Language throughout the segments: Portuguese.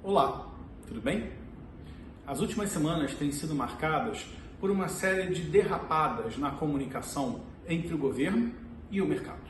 Olá, tudo bem? As últimas semanas têm sido marcadas por uma série de derrapadas na comunicação entre o governo e o mercado.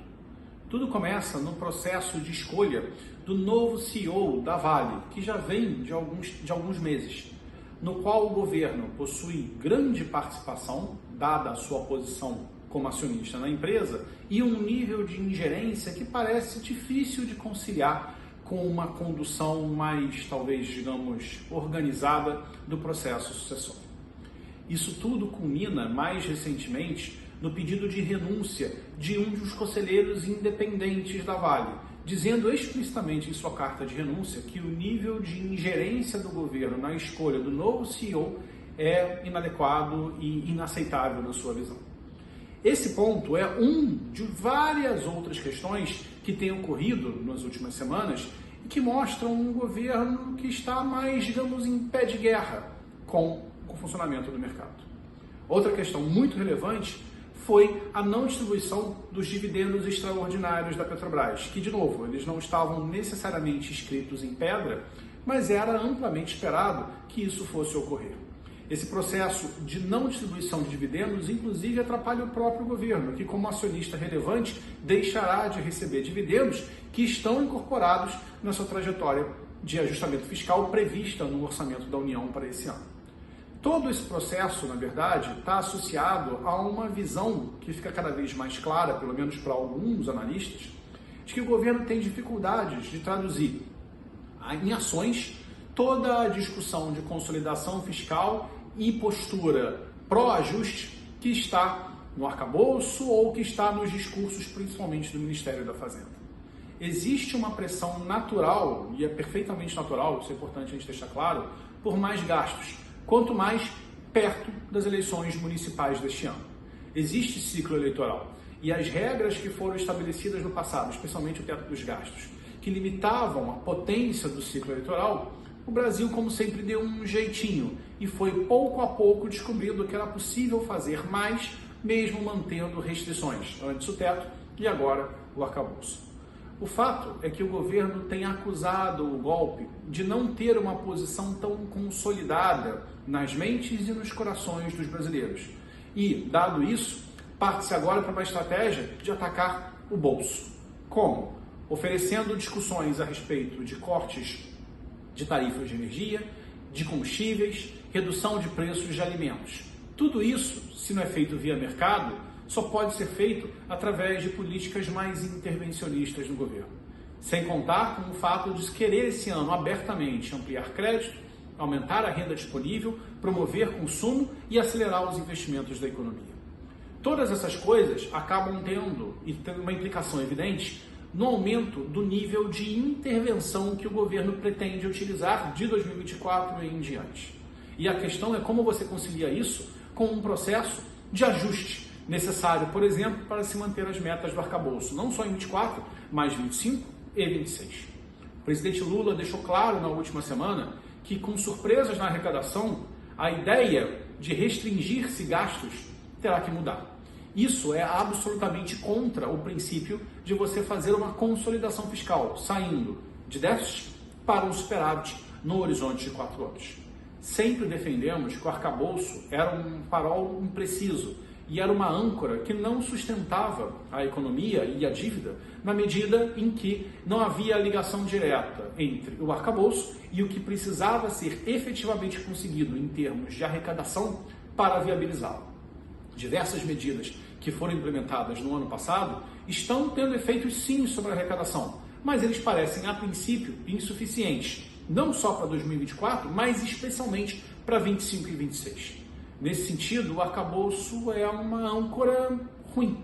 Tudo começa no processo de escolha do novo CEO da Vale, que já vem de alguns meses, no qual o governo possui grande participação, dada a sua posição como acionista na empresa, e um nível de ingerência que parece difícil de conciliar com uma condução mais, talvez, digamos, organizada do processo sucessório. Isso tudo culmina, mais recentemente, no pedido de renúncia de um dos conselheiros independentes da Vale, dizendo explicitamente em sua carta de renúncia que o nível de ingerência do governo na escolha do novo CEO é inadequado e inaceitável na sua visão. Esse ponto é um de várias outras questões que têm ocorrido nas últimas semanas e que mostram um governo que está mais, digamos, em pé de guerra com o funcionamento do mercado. Outra questão muito relevante foi a não distribuição dos dividendos extraordinários da Petrobras, que, de novo, eles não estavam necessariamente escritos em pedra, mas era amplamente esperado que isso fosse ocorrer. Esse processo de não distribuição de dividendos, inclusive, atrapalha o próprio governo, que, como acionista relevante, deixará de receber dividendos que estão incorporados na sua trajetória de ajustamento fiscal prevista no orçamento da União para esse ano. Todo esse processo, na verdade, está associado a uma visão que fica cada vez mais clara, pelo menos para alguns analistas, de que o governo tem dificuldades de traduzir em ações toda a discussão de consolidação fiscal e postura pró-ajuste que está no arcabouço ou que está nos discursos, principalmente do Ministério da Fazenda. Existe uma pressão natural, e é perfeitamente natural, isso é importante a gente deixar claro, por mais gastos, quanto mais perto das eleições municipais deste ano. Existe ciclo eleitoral e as regras que foram estabelecidas no passado, especialmente o teto dos gastos, que limitavam a potência do ciclo eleitoral, o Brasil, como sempre, deu um jeitinho e foi pouco a pouco descobrindo que era possível fazer mais, mesmo mantendo restrições, antes o teto e agora o arcabouço. O fato é que o governo tem acusado o golpe de não ter uma posição tão consolidada nas mentes e nos corações dos brasileiros. E, dado isso, parte-se agora para uma estratégia de atacar o bolso. Como? Oferecendo discussões a respeito de cortes de tarifas de energia, de combustíveis, redução de preços de alimentos. Tudo isso, se não é feito via mercado, só pode ser feito através de políticas mais intervencionistas no governo. Sem contar com o fato de querer esse ano abertamente ampliar crédito, aumentar a renda disponível, promover consumo e acelerar os investimentos da economia. Todas essas coisas acabam tendo uma implicação evidente no aumento do nível de intervenção que o governo pretende utilizar de 2024 em diante. E a questão é como você concilia isso com um processo de ajuste necessário, por exemplo, para se manter as metas do arcabouço, não só em 24, mas 25 e 26. O presidente Lula deixou claro na última semana que, com surpresas na arrecadação, a ideia de restringir-se gastos terá que mudar. Isso é absolutamente contra o princípio de você fazer uma consolidação fiscal, saindo de déficit para um superávit no horizonte de 4 anos. Sempre defendemos que o arcabouço era um farol impreciso e era uma âncora que não sustentava a economia e a dívida na medida em que não havia ligação direta entre o arcabouço e o que precisava ser efetivamente conseguido em termos de arrecadação para viabilizá-lo. Diversas medidas que foram implementadas no ano passado estão tendo efeitos sim sobre a arrecadação, mas eles parecem, a princípio, insuficientes, não só para 2024, mas especialmente para 25 e 26. Nesse sentido, o arcabouço é uma âncora ruim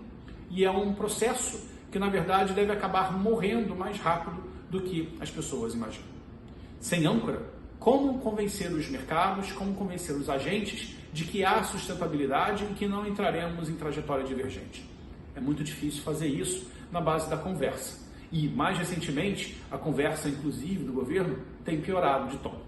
e é um processo que, na verdade, deve acabar morrendo mais rápido do que as pessoas imaginam. Sem âncora, como convencer os mercados, como convencer os agentes de que há sustentabilidade e que não entraremos em trajetória divergente? É muito difícil fazer isso na base da conversa. E, mais recentemente, a conversa, inclusive, do governo tem piorado de tom.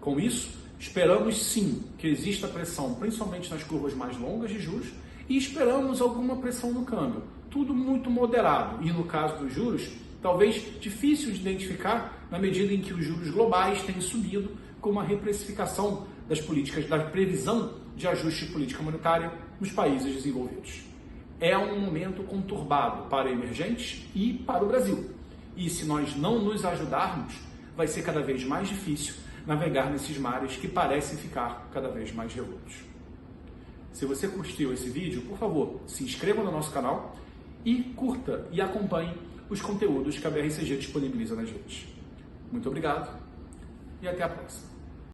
Com isso, esperamos sim que exista pressão, principalmente nas curvas mais longas de juros, e esperamos alguma pressão no câmbio. Tudo muito moderado. E no caso dos juros, talvez difícil de identificar na medida em que os juros globais têm subido com uma reprecificação das políticas, da previsão de ajuste de política monetária nos países desenvolvidos. É um momento conturbado para emergentes e para o Brasil. E se nós não nos ajudarmos, vai ser cada vez mais difícil navegar nesses mares que parecem ficar cada vez mais revoltos. Se você curtiu esse vídeo, por favor, se inscreva no nosso canal e curta e acompanhe os conteúdos que a BRCG disponibiliza nas redes. Muito obrigado e até a próxima.